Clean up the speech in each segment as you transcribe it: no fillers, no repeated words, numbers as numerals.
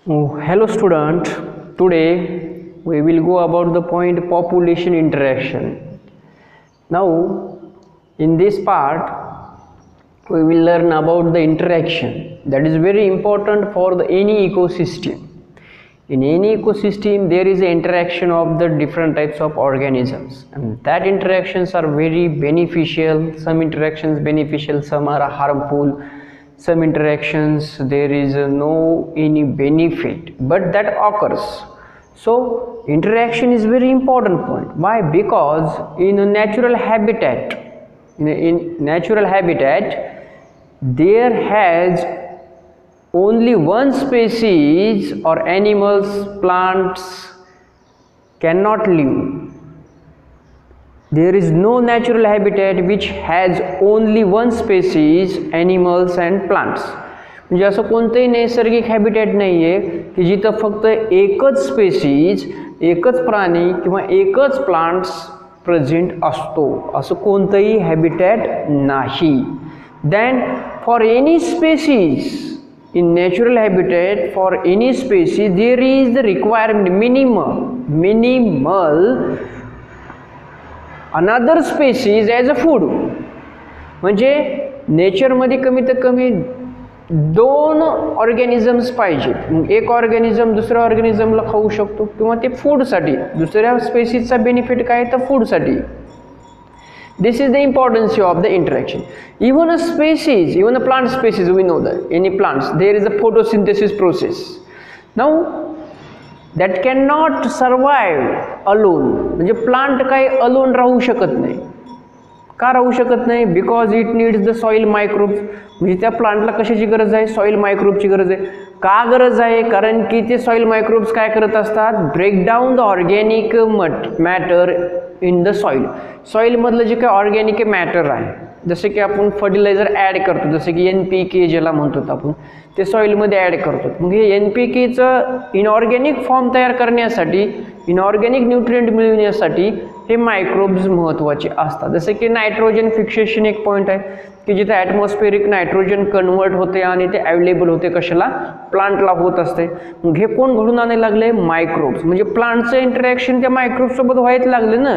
Oh, hello student. Today we will go about the point population interaction. Now in this part we will learn about the interaction that is very important for any ecosystem. In any ecosystem there is an interaction of the different types of organisms, and that interactions are very beneficial. Some interactions beneficial, some are harmful. Some interactions there is no any benefit, but that occurs. So interaction is very important point. Why? Because in a natural habitat, in natural habitat there has only one species or animals, plants cannot live. There is no natural habitat which has only one species, animals and plants. म्हणजे असं कोणतंही नैसर्गिक habitat नाही आहे की जिथं फक्त एकच स्पेसीज, एकच प्राणी किंवा एकच प्लांट्स प्रेझेंट असतो. असं कोणतंही हॅबिटॅट नाही. Then for any species in natural habitat, for any species there is the requirement minimal another species as a food. म्हणजे नेचर मध्ये कमीत कमी दोन ऑर्गॅनिझम्स पाहिजेत. एक ऑर्गॅनिझम दुसऱ्या ऑर्गॅनिझमला खाऊ शकतो किंवा ते फूडसाठी, दुसऱ्या स्पेसीजचा बेनिफिट काय तर फूडसाठी. This is the importance of the interaction. Even a species, even a plant species, we know that any plants there is a photosynthesis process. Now that cannot survive alone. म्हणजे plant काही alone राहू शकत नाही. का राहू शकत नाही? Because it needs the soil microbes. म्हणजे त्या प्लांटला कशाची गरज आहे? सॉइल मायक्रोबची गरज आहे. का गरज आहे? कारण की ते सॉइल मायक्रोब्स काय करत असतात? Break down the organic matter in the soil. सॉइलमधलं जे काही ऑर्गॅनिक मॅटर आहे, जसे की आपण फर्टिलायझर ॲड करतो, जसे की NPK ज्याला म्हणतो आपण, ते सॉइलमध्ये ॲड करतो. मग हे NPKचं इनऑर्गॅनिक फॉर्म तयार करण्यासाठी, इनऑर्गॅनिक न्यूट्रिएंट मिळवण्यासाठी हे मायक्रोब्स महत्त्वाचे असतात. जसे की नायट्रोजन फिक्सेशन एक पॉईंट आहे की जिथे ॲटमॉस्फेरिक नायट्रोजन कन्वर्ट होते आणि ते अवेलेबल होते कशाला? प्लांटला होत असते. मग हे कोण घडून आणायला लागले? मायक्रोब्स. म्हणजे प्लांटचं इंटरॅक्शन त्या मायक्रोब्सोबत व्हायला लागले ना.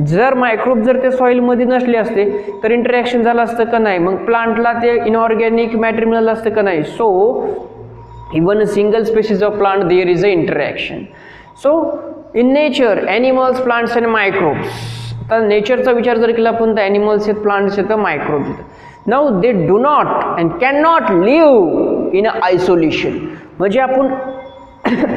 जर मायक्रोब जर ते सॉइलमध्ये नसले असते तर इंटरॅक्शन झालं असतं का नाही? मग प्लांटला ते इनऑर्गॅनिक मॅटर मिळालं असतं का नाही? So even a single species of plant there is a interaction. So in nature animals, plants and microbes. तर नेचरचा विचार जर केला आपण तर ॲनिमल्स आहेत, प्लांट्स आहेत, मायक्रोब्स आहेत. Now they do not and can not live in a isolation. म्हणजे आपण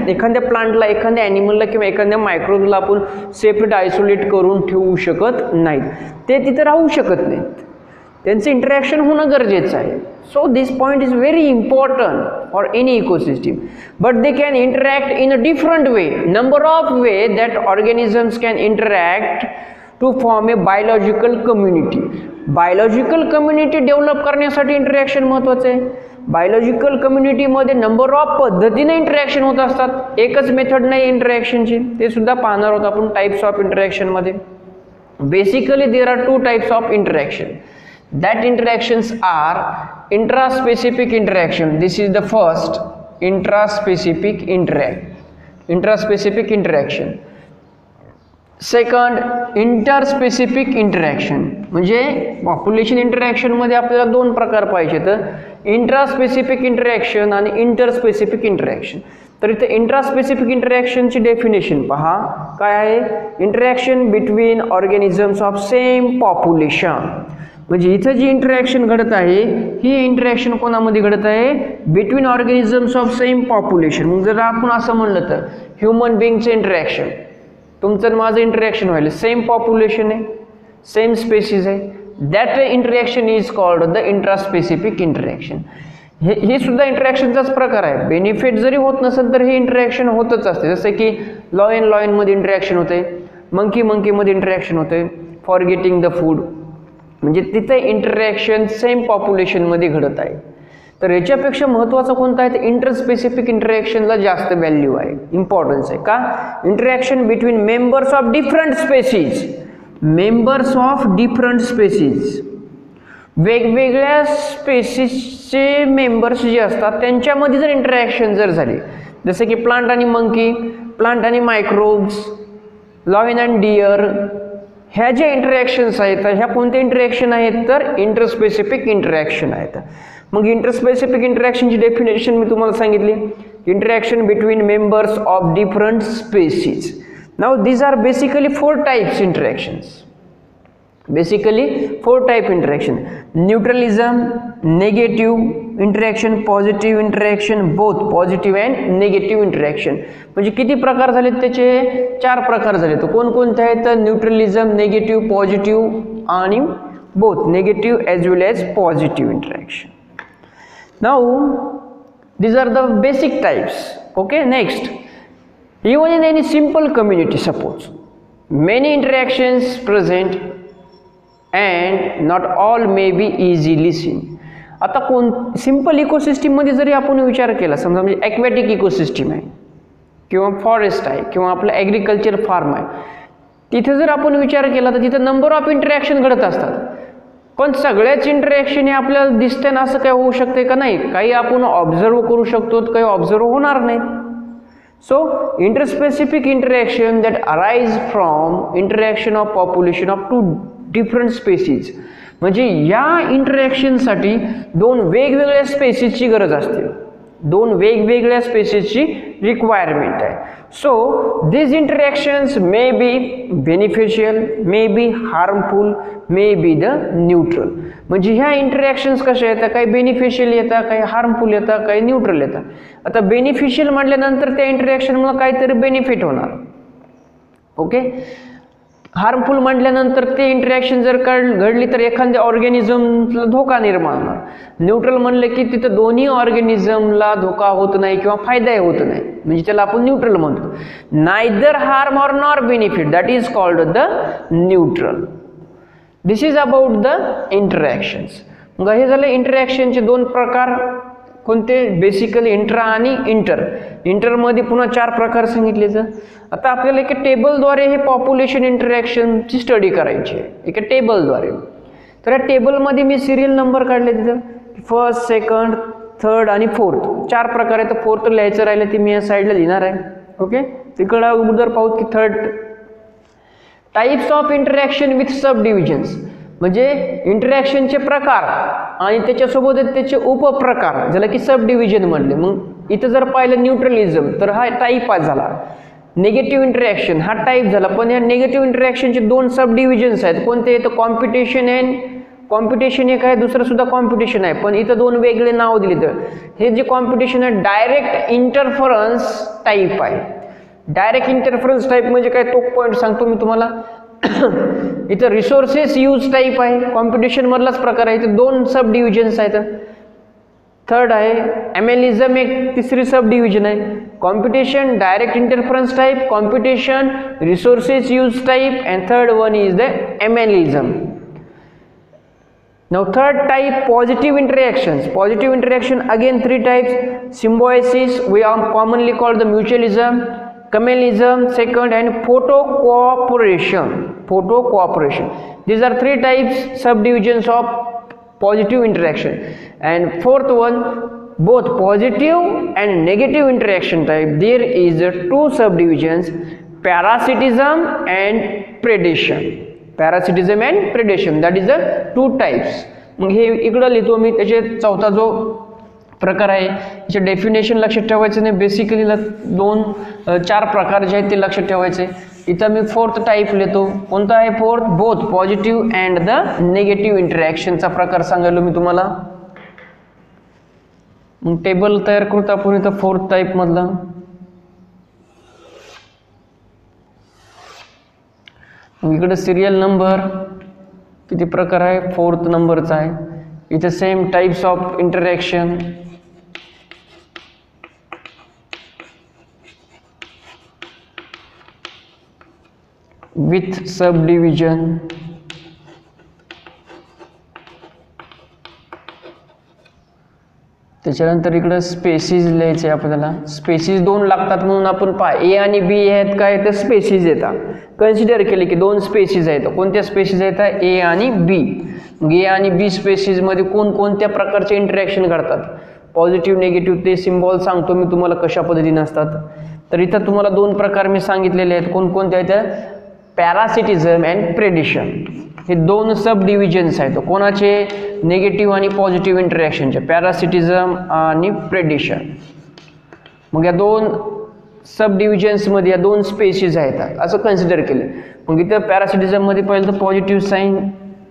एखाद्या प्लांटला, एखाद्या ॲनिमलला किंवा एखाद्या मायक्रोबला आपण सेपरेट आयसोलेट करून ठेवू शकत नाहीत. ते तिथे राहू शकत नाहीत. त्यांचं इंटरॅक्शन होणं गरजेचं आहे. So this point is very important for any ecosystem. But they can interact in a different way. Number of way that organisms can interact to form a biological community. Biological community develop करण्यासाठी interaction महत्त्वाचं आहे. Biological कम्युनिटीमध्ये number of पद्धतीने interaction होत असतात. एकच method नाही इंटरॅक्शनची, ते सुद्धा पाहणार आहोत आपण टाइप्स ऑफ इंटरॅक्शनमध्ये. Basically there are two types of interaction. That interactions are intraspecific interaction. This is the first, intraspecific interaction. Second, interspecific interaction. म्हणजे पॉप्युलेशन इंटरॅक्शन मध्ये आपल्याला दोन प्रकार पाहिजे, तर इंट्रास्पेसिफिक इंटरॅक्शन आणि इंटरस्पेसिफिक इंटरॅक्शन. तर इथे इंट्रास्पेसिफिक इंटरॅक्शनची डेफिनेशन पहा काय आहे. Interaction between organisms of same population. म्हणजे इथं जी इंटरॅक्शन घडत आहे ही इंटरॅक्शन कोणामध्ये घडत आहे? Between organisms of same population. मग जर आपण असं म्हणलं तर ह्युमन बिंगचं इंटरॅक्शन, तुमचं माझं इंटरॅक्शन व्हायला, सेम पॉप्युलेशन आहे, सेम स्पेसीज आहे, that interaction is called the intraspecific interaction. हे सुद्धा इंटरॅक्शनचाच प्रकार आहे. बेनिफिट जरी होत नसेल तर हे इंटरॅक्शन होतच असते. जसे की लॉयनमध्ये इंटरॅक्शन होते, मंकीमध्ये इंटरॅक्शन होते, फॉर गेटिंग द फूड. म्हणजे तिथे इंटरॅक्शन सेम पॉप्युलेशनमध्ये घडत आहे. तर याच्यापेक्षा महत्त्वाचं कोणतं आहे? तर इंटरस्पेसिफिक इंटरॅक्शनला जास्त व्हॅल्यू आहे, इम्पॉर्टन्स आहे. का? Interaction between members of different species वेगवेगळ्या स्पेसीसचे मेंबर्स जे असतात त्यांच्यामध्ये जर इंटरॅक्शन जर झाली, जसं की प्लांट आणि मंकी, प्लांट आणि मायक्रोब्स, लॉयन अँड डिअर, ह्या ज्या इंटरॅक्शन्स आहेत ह्या कोणत्या इंटरॅक्शन आहेत तर इंटरस्पेसिफिक इंटरॅक्शन आहेत. मग इंटरस्पेसिफिक इंटरॅक्शनची डेफिनेशन मी तुम्हाला सांगितली, interaction between members of different species. Now these are basically 4 types interactions. Basically 4 type interaction: neutralism, negative interaction, positive interaction, both positive and negative interaction. म्हणजे किती प्रकार झाले त्याचे? 4 प्रकार झाले. तर कोणकोणते आहेत? न्यूट्रलिझम, नेगेटिव्ह, पॉझिटिव्ह आणि both, negative as well as positive interaction. Now these are the basic types. Okay, next, even in any simple community, suppose many interactions present and not all may be easily seen. आता कोण simple ecosystem मध्ये जरी आपण विचार केला, समजा म्हणजे aquatic ecosystem आहे किंवा फॉरेस्ट आहे किंवा आपलं ॲग्रिकल्चर फार्म आहे, तिथे जर आपण विचार केला तर तिथे नंबर ऑफ इंटरॅक्शन घडत असतात. पण सगळ्याच इंटरॅक्शन हे आपल्याला दिसते ना असं काय होऊ शकते का? नाही. काही आपण ऑब्झर्व करू शकतो, काही ऑब्झर्व होणार नाहीत. So interspecific interaction that arise from interaction of population of 2 different species. म्हणजे या इंटरॅक्शनसाठी 2 वेगवेगळ्या स्पेसीजची गरज असते, 2 वेगवेगळ्या स्पेसीजची रिक्वायरमेंट आहे. So this interactions may be beneficial, may be harmful, may be the neutral. म्हणजे ह्या इंटरॅक्शन्स कशा येतात? काही बेनिफिशियल येतात, काही हार्मफुल येतात, काही न्यूट्रल येतात. आता बेनिफिशियल म्हटल्यानंतर त्या इंटरॅक्शनमुळे काहीतरी बेनिफिट होणार. ओके. हार्मफुल म्हटल्यानंतर ते इंटरॅक्शन जर घडली तर एखाद्या ऑर्गॅनिझमला धोका निर्माण होणार. न्यूट्रल म्हणलं की तिथं दोन्ही ऑर्गॅनिझमला धोका होत नाही किंवा फायदाही होत नाही, म्हणजे त्याला आपण न्यूट्रल म्हणतो. Neither harm or nor benefit, that is called the neutral. This is about the interactions. मग हे झाले इंटरॅक्शनचे 2 प्रकार. कोणते? बेसिकली इंट्रा आणि इंटर. इंटरमध्ये पुन्हा 4 प्रकार सांगितले. आता आपल्याला एका टेबलद्वारे हे पॉप्युलेशन इंटरॅक्शनची स्टडी करायची आहे, एका टेबलद्वारे. तर या टेबलमध्ये मी सिरियल नंबर काढले, तिथं 1st, 2nd, 3rd आणि 4th 4 प्रकार आहेत. तर 4th लिहायचं राहिलं ते मी या साईडला लिहिणार आहे. ओके. तिकडं अगोदर पाहू की 3rd types of interaction with sub divisions. म्हणजे इंटरॅक्शनचे प्रकार आणि त्याच्यासोबत त्याचे उपप्रकार, ज्याला की सब डिव्हिजन म्हणले. मग इथं जर पाहिलं न्यूट्रलिझम तर हा टाईप झाला, निगेटिव्ह इंटरॅक्शन हा टाईप झाला. पण या निगेटिव्ह इंटरॅक्शनचे 2 सब डिव्हिजन्स आहेत. कोणते? तर कॉम्पिटिशन अँड कॉम्पिटिशन एक आहे, दुसरं सुद्धा कॉम्पिटिशन आहे, पण इथं 2 वेगळे नाव दिले. तर हे जे कॉम्पिटिशन आहे डायरेक्ट इंटरफरन्स टाईप आहे. डायरेक्ट इंटरफरन्स टाईप म्हणजे काय? तो पॉईंट सांगतो मी तुम्हाला. इथं रिसोर्सेस यूज टाईप आहे, कॉम्पिटिशन मधलाच प्रकार आहे. इथं 2 सब डिव्हिजन्स आहेत. 3rd आहे एमेलिझम, एक 3री सब डिव्हिजन आहे. Competition direct interference type, competition resources use type, and 3rd one is the amensalism. Now 3rd type, positive interactions. Positive interaction again 3 types: symbiosis, we are commonly called the mutualism, communalism, second, and photo cooperation. Photo cooperation. These are 3 types, subdivisions of positive interaction. And 4th one, both positive and negative interaction type. There is 2 subdivisions: parasitism and predation. Parasitism and predation, that is the 2 types. मग हे इकडं लिहितो मी. त्याचे 4था जो प्रकार आहे त्याचे definition लक्षात ठेवायचं नाही. बेसिकली 4 प्रकार जे आहेत ते लक्षात ठेवायचे. इथं मी 4th टाईप लिहितो. कोणता आहे 4th? Both positive and the negative इंटरॅक्शनचा प्रकार सांगायलो मी तुम्हाला. मग टेबल तयार करतो आपण इथं 4th टाईप मधला. इकडे सिरियल नंबर किती प्रकार आहे? 4th नंबरचा आहे. इथे same types of interaction. With sub division. त्याच्यानंतर इकडं स्पेसिस लिहायचे आहे आपल्याला. स्पेसिस 2 लागतात म्हणून आपण ए आणि बी आहेत काय तर स्पेसिस येतात. कन्सिडर केले की 2 स्पेसिस आहेत. कोणत्या स्पेसिस आहेत? ए आणि बी. मग ए आणि बी स्पेसिसमध्ये कोणकोणत्या प्रकारचे इंटरॅक्शन घडतात? पॉझिटिव्ह निगेटिव्ह ते सिम्बॉल सांगतो मी तुम्हाला कशा पद्धतीने असतात. तर इथं तुम्हाला 2 प्रकार मी सांगितलेले आहेत. कोणकोणते आहेत? Parasitism and predation. हे 2 सब डिव्हिजन्स आहेत. कोणाचे? निगेटिव्ह आणि पॉझिटिव्ह इंटरॅक्शनचे. पॅरासिटिझम आणि प्रेडिशन. मग या 2 सब डिव्हिजन्समध्ये या 2 स्पेसिस आहेत असं कन्सिडर केलं. मग इथं पॅरासिटिझममध्ये पहिलं तर पॉझिटिव्ह साईन,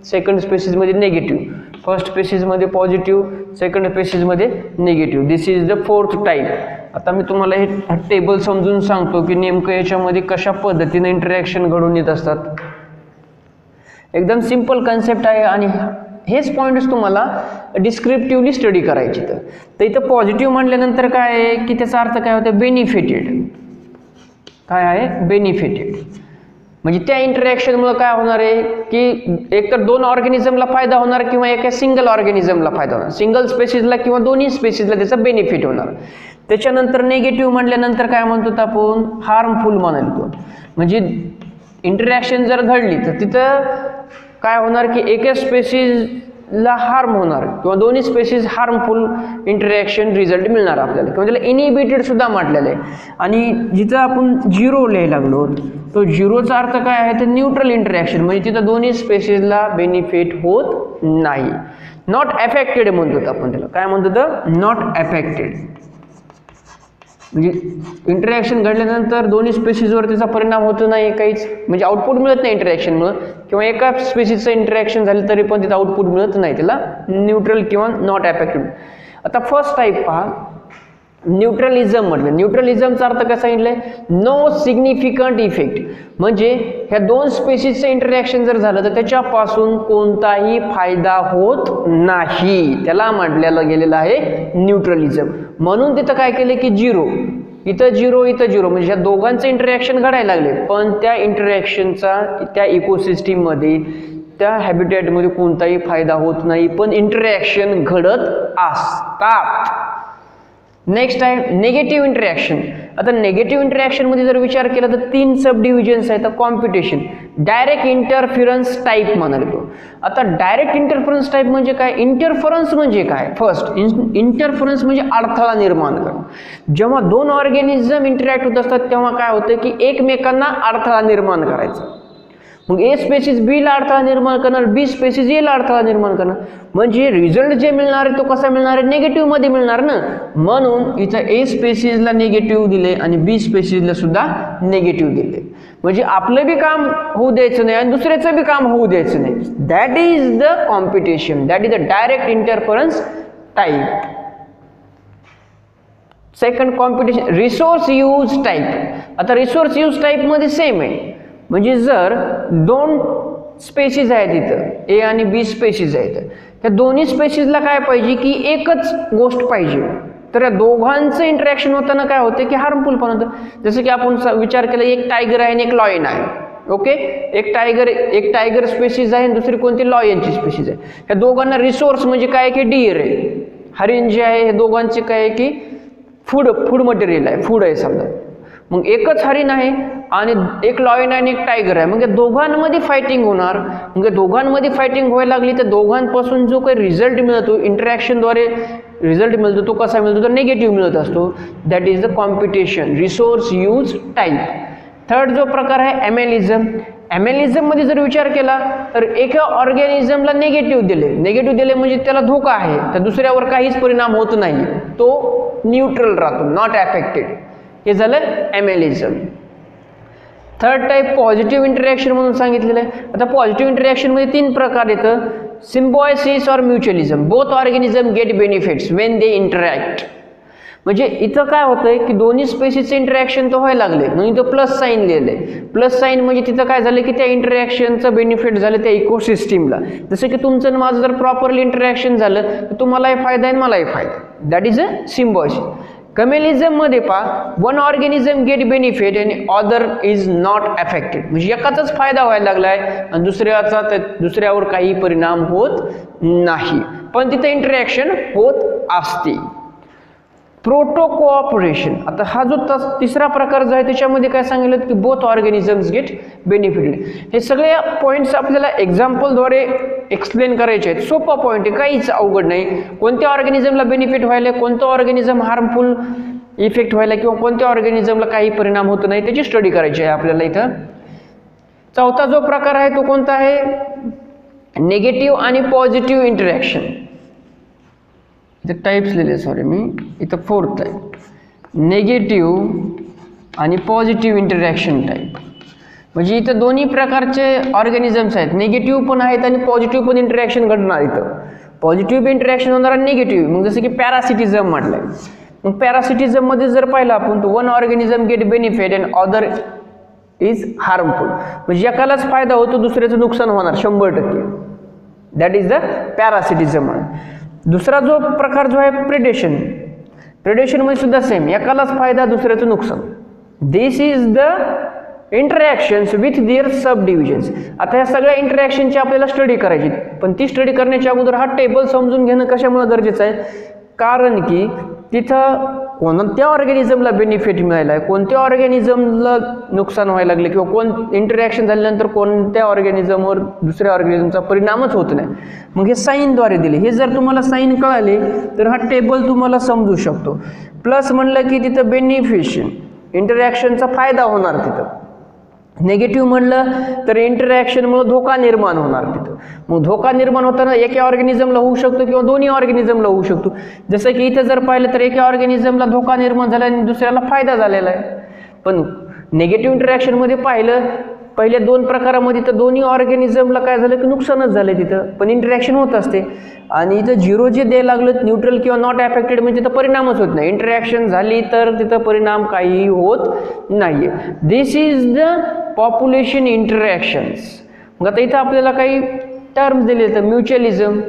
सेकंड स्पेसिसमध्ये निगेटिव्ह, फर्स्ट स्पेसिसमध्ये पॉझिटिव्ह, सेकंड स्पेसिसमध्ये negative. This is the 4th type. आता मी तुम्हाला हे टेबल समजून सांगतो की नेमकं याच्यामध्ये कशा पद्धतीने इंटरॅक्शन घडून येत असतात. एकदम सिंपल कन्सेप्ट आहे आणि हेच पॉईंट्स तुम्हाला डिस्क्रिप्टिव्हली स्टडी करायचे. तर इथं पॉझिटिव्ह म्हटल्यानंतर काय आहे की त्याचा अर्थ काय होतं? बेनिफिटेड. काय आहे? बेनिफिटेड. म्हणजे त्या इंटरॅक्शनमुळे काय होणार आहे की एकतर 2 ऑर्गॅनिझमला फायदा होणार किंवा एका सिंगल ऑर्गॅनिझमला फायदा होणार. सिंगल स्पेसिसला किंवा दोन्ही स्पेसिसला त्याचा बेनिफिट होणार. त्याच्यानंतर निगेटिव्ह म्हटल्यानंतर काय म्हणतो आपण? हार्मफुल म्हणतो. म्हणजे इंटरॅक्शन जर घडली तर तिथं काय होणार की एका स्पेसिसला हार्म होणार किंवा दोन्ही स्पेसिस हार्मफुल इंटरॅक्शन रिझल्ट मिळणार आपल्याला, किंवा त्याला इनिबिटेड सुद्धा म्हटलेलं आहे. आणि जिथं आपण 0 लिहायला लागलो तो 0चा अर्थ काय आहे? तर न्यूट्रल इंटरॅक्शन. म्हणजे तिथं दोन्ही स्पेसिसला बेनिफिट होत नाही. नॉट अफेक्टेड म्हणतो आपण त्याला. काय म्हणतो? तर नॉट अफेक्टेड. म्हणजे इंटरॅक्शन घडल्यानंतर दोन्ही स्पेसिसवर त्याचा परिणाम होतो नाही काहीच, म्हणजे आउटपुट मिळत नाही इंटरॅक्शनमुळे, किंवा एका स्पेसिसचं इंटरॅक्शन झालं तरी पण तिथं आउटपुट मिळत नाही, त्याला न्यूट्रल किंवा नॉट अफेक्टेड. आता फर्स्ट टाईप पहा, न्यूट्रलिझम म्हटलं. न्यूट्रलिझमचा अर्थ काय सांगितलंय? No significant effect. म्हणजे ह्या 2 स्पेसिसचं इंटरॅक्शन जर झालं तर त्याच्यापासून कोणताही फायदा होत नाही, त्याला म्हटलेलं गेलेलं आहे न्यूट्रलिझम. म्हणून तिथं काय केलं की 0, इथं 0, इथं 0, म्हणजे ह्या दोघांचं इंटरॅक्शन घडायला लागले पण त्या इंटरॅक्शनचा त्या इकोसिस्टीममध्ये त्या हॅबिटॅटमध्ये कोणताही फायदा होत नाही, पण इंटरॅक्शन घडत असतात. नेक्स्ट आहे निगेटिव्ह इंटरॅक्शन. आता निगेटिव्ह इंटरॅक्शनमध्ये जर विचार केला तर 3 सब डिव्हिजन्स आहेत. कॉम्पिटिशन, डायरेक्ट इंटरफिरन्स टाईप म्हणाल तो. आता डायरेक्ट इंटरफरन्स टाईप म्हणजे काय? इंटरफरन्स म्हणजे काय? फर्स्ट इंटरफरन्स म्हणजे अडथळा निर्माण करणं. जेव्हा 2 ऑर्गॅनिझम इंटरॅक्ट होत असतात तेव्हा काय होतं की एकमेकांना अडथळा निर्माण करायचा. मग ए स्पेसिस बीला अडथळा निर्माण करणार, बी स्पेसिस एला अडथळा निर्माण करणार. म्हणजे रिझल्ट जे मिळणार आहे तो कसा मिळणार आहे? निगेटिव्ह मध्ये मिळणार ना. म्हणून इथं ए स्पेसिसला निगेटिव्ह दिले आणि बी स्पेसिसला सुद्धा निगेटिव्ह दिले. म्हणजे आपलं बी काम होऊ द्यायचं नाही आणि दुसऱ्याचं बी काम होऊ द्यायचं नाही. That is the competition. That is the direct interference type. Second competition resource use type. आता रिसोर्स यूज टाईप मध्ये सेम आहे. म्हणजे जर 2 स्पेसिस आहेत इथं ए आणि बी स्पेसिस आहेत, त्या दोन्ही स्पेसिसला काय पाहिजे की एकच गोष्ट पाहिजे, तर या दोघांचं इंटरॅक्शन होताना काय होतं की हार्मफुल पण होतं. जसं की आपण विचार केला एक टायगर आहे आणि एक लॉयन आहे. ओके, एक टायगर स्पेसिस आहे आणि दुसरी कोणती लॉयनची स्पेसिस आहे. ह्या दोघांना रिसोर्स म्हणजे काय की डिअर आहे, हरिण जे आहे, हे दोघांचे काय आहे की फूड मटेरियल आहे, फूड आहे समजा. मग एकच हरिण आहे आणि एक लॉयन आहे आणि एक टायगर आहे. मग या दोघांमध्ये फायटिंग होणार. मग या दोघांमध्ये फायटिंग व्हायला लागली तर दोघांपासून जो काही रिझल्ट मिळतो, इंटरॅक्शनद्वारे रिझल्ट मिळतो, तो कसा मिळतो? तर निगेटिव्ह मिळत असतो. That is the competition, resource use type. Third जो प्रकार आहे ॲमेलिझम. ॲमेलिझममध्ये जर विचार केला तर एका ऑर्गॅनिझमला निगेटिव्ह दिले म्हणजे त्याला धोका आहे, तर दुसऱ्यावर काहीच परिणाम होत नाही, तो न्यूट्रल राहतो, नॉट अफेक्टेड. हे झालं ॲमेलिझम. थर्ड टाईप पॉझिटिव्ह इंटरॅक्शन म्हणून सांगितलेलं आहे. आता पॉझिटिव्ह इंटरॅक्शनमध्ये 3 प्रकार येतं. सिम्बायोसिस और mutualism. Both organism get benefits when they interact. म्हणजे इथं काय होतंय की दोन्ही स्पेसिसचे इंटरॅक्शन तर व्हायला लागले म्हणून इथं प्लस साईन लिहिलंय. प्लस साईन म्हणजे तिथं काय झालं की त्या इंटरॅक्शनचं बेनिफिट झालं त्या इकोसिस्टीमला. जसं की तुमचं माझं जर प्रॉपरली इंटरॅक्शन झालं तर तुम्हालाही फायदा आहे मलाही फायदा. That is a symbiosis. Communism मध्ये पहा, वन ऑर्गॅनिझम गेट बेनिफिट आणि अदर इज नॉट अफेक्टेड. म्हणजे एकाचाच फायदा व्हायला लागलाय आणि दुसऱ्यावर काही परिणाम होत नाही, पण तिथे इंटरॅक्शन होत असते. Proto cooperation. आता हा जो तिसरा प्रकार जो आहे त्याच्यामध्ये काय सांगितलं की बोथ ऑर्गॅनिझम्स गेट बेनिफिटेड. हे सगळे पॉईंट्स आपल्याला एक्झाम्पलद्वारे एक्सप्लेन करायचे आहेत. सोपा पॉईंट आहे, काहीच अवघड नाही. कोणत्या ऑर्गॅनिझमला बेनिफिट व्हायला, कोणतं ऑर्गॅनिझम हार्मफुल इफेक्ट व्हायला किंवा कोणत्या ऑर्गॅनिझमला काही परिणाम होत नाही त्याची स्टडी करायची आहे आपल्याला इथं. चौथा जो प्रकार आहे तो कोणता आहे, निगेटिव्ह आणि पॉझिटिव्ह इंटरॅक्शन. इथं टाईप्स लिहिले, सॉरी मी इथं फोर्थ आहे, निगेटिव्ह आणि पॉझिटिव्ह इंटरॅक्शन टाईप. म्हणजे इथं दोन्ही प्रकारचे ऑर्गॅनिझम्स आहेत, निगेटिव्ह पण आहेत आणि पॉझिटिव्ह पण इंटरॅक्शन घडणार. इथं पॉझिटिव्ह इंटरॅक्शन होणार आणि निगेटिव्ह. मग जसं की पॅरासिटिझम म्हटलंय, मग पॅरासिटिझममध्ये जर पाहिलं आपण तर one organism get benefit and other is harmful. म्हणजे एकालाच फायदा होतो, दुसऱ्याचं नुकसान होणार 100%. That is the parasitism. दुसरा जो प्रकार जो आहे प्रेडेशन, प्रेडेशनमध्ये सुद्धा सेम, एकालाच फायदा दुसऱ्याचं नुकसान. This is the interactions with their subdivisions. आता ह्या सगळ्या इंटरॅक्शनची आपल्याला स्टडी करायची, पण ती स्टडी करण्याच्या अगोदर हा टेबल समजून घेणं कशामुळे गरजेचं आहे, कारण की तिथं कोणत्या ऑर्गॅनिझमला बेनिफिट मिळाला आहे, कोणत्या ऑर्गॅनिझमला नुकसान व्हायला लागले किंवा कोण इंटरॅक्शन झाल्यानंतर कोणत्या ऑर्गॅनिझमवर दुसऱ्या ऑर्गॅनिझमचा परिणामच होत नाही. मग हे साईनद्वारे दिले. हे जर तुम्हाला साईन कळाले तर हा टेबल तुम्हाला समजू शकतो. प्लस म्हणलं की तिथं बेनिफिशियल इंटरॅक्शनचा फायदा होणार, तिथं नेगेटिव्ह म्हणलं तर इंटरॅक्शनमुळे धोका निर्माण होणार तिथं. मग धोका निर्माण होताना एका ऑर्गॅनिझमला होऊ शकतो किंवा दोन्ही ऑर्गॅनिझमला होऊ शकतो. जसं की इथं जर पाहिलं तर एका ऑर्गॅनिझमला धोका निर्माण झाला आणि दुसऱ्याला फायदा झालेला आहे. पण नेगेटिव्ह इंटरॅक्शनमध्ये पाहिलं पहिल्या दोन प्रकारामध्ये तर दोन्ही ऑर्गॅनिझमला काय झालं की नुकसानच झालं तिथं, पण इंटरॅक्शन होत असते. आणि इथं झिरो जे द्यायला लागलं न्यूट्रल किंवा नॉट अफेक्टेड म्हणजे तिथं परिणामच होत नाही. इंटरॅक्शन झाली तर तिथं परिणाम काही होत नाही. दिस इज द पॉप्युलेशन इंटरॅक्शन्स. मग आता इथं आपल्याला काही टर्म्स दिले तर म्युच्युअलिझम.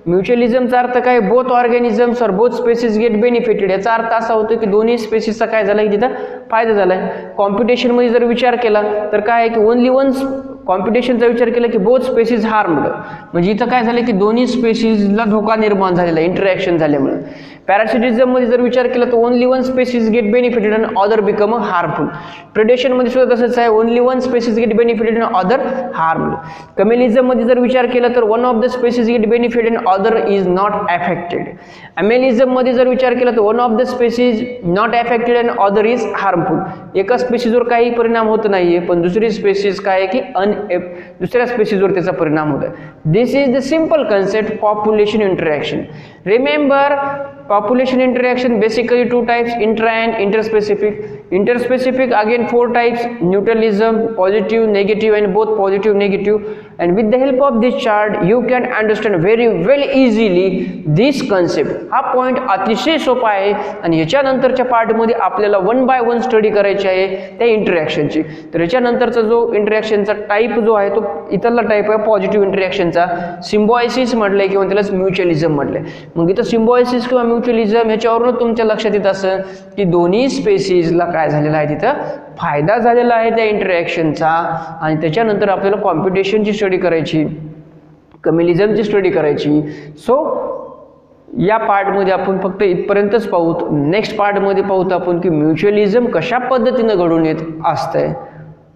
म्युच्युअलिझमचा अर्थ काय, बोथ ऑर्गॅनिझम्स और बोथ स्पेसिस गेट बेनिफिटेड. याचा अर्थ असा होतो की दोन्ही स्पेसिसचा काय झाला की तिथं फायदा झाला आहे. कॉम्पिटिशनमध्ये जर विचार केला तर काय आहे की ओनली वन कॉम्पिटिशनचा विचार केला की बोथ स्पेसिस हार्मड. म्हणजे इथं काय झालं की दोन्ही स्पेसिसला धोका निर्माण झालेला इंटरॅक्शन झाल्यामुळे. पॅरासिटिझममध्ये जर विचार केला तर only one species get benefited and other become harmful. प्रेडेशनमध्ये सुद्धा तसंच आहे, only one species get benefited and other harmful. कम्युनिझममध्ये जर विचार केला तर one of the species get benefited and other is not affected. अमेलिझममध्ये जर विचार केला तर one of the species not affected and other is harmful. एका स्पेसिसवर काही परिणाम होत नाहीये पण दुसरी स्पेसिस काय आहे की दुसऱ्या स्पेसिसवर त्याचा परिणाम होत आहे. This is the simple concept population interaction. Remember population interaction basically two types, intra and interspecific. Interspecific again 4 types, neutralism, positive, negative and both positive negative. And with the help of this chart you can understand very easily this concept. हा point अतिशय सोपा आहे आणि याच्यानंतरच्या पार्टमध्ये आपल्याला 1 by 1 study करायची आहे त्या इंटरॅक्शनची. तर याच्यानंतरचा जो इंटरॅक्शनचा टाईप जो आहे तो इथला टाईप आहे पॉझिटिव्ह इंटरॅक्शनचा. सिम्बॉयसिस म्हटलंय किंवा त्यालाच म्युच्युअलिझम म्हटलंय. मग इथं सिम्बॉयसिस किंवा म्युच्युअलिझम ह्याच्यावरून तुमच्या लक्षात येत असं की दोन्ही स्पेसिसला काय झालेला आहे तिथं फायदा झालेला आहे त्या इंटरॅक्शनचा. आणि त्याच्यानंतर आपल्याला कॉम्पिटिशनची स्टडी करायची, कम्युनिझमची स्टडी करायची. सो या पार्टमध्ये आपण फक्त इथपर्यंतच पाहूत. नेक्स्ट पार्टमध्ये पाहूत आपण की म्युच्युअलिझम कशा पद्धतीनं घडून येत असतंय.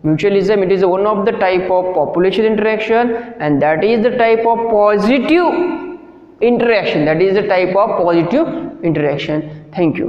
Mutualism, it is one of the type of population interaction and that is the type of positive interaction. That is the type of positive interaction. Thank you.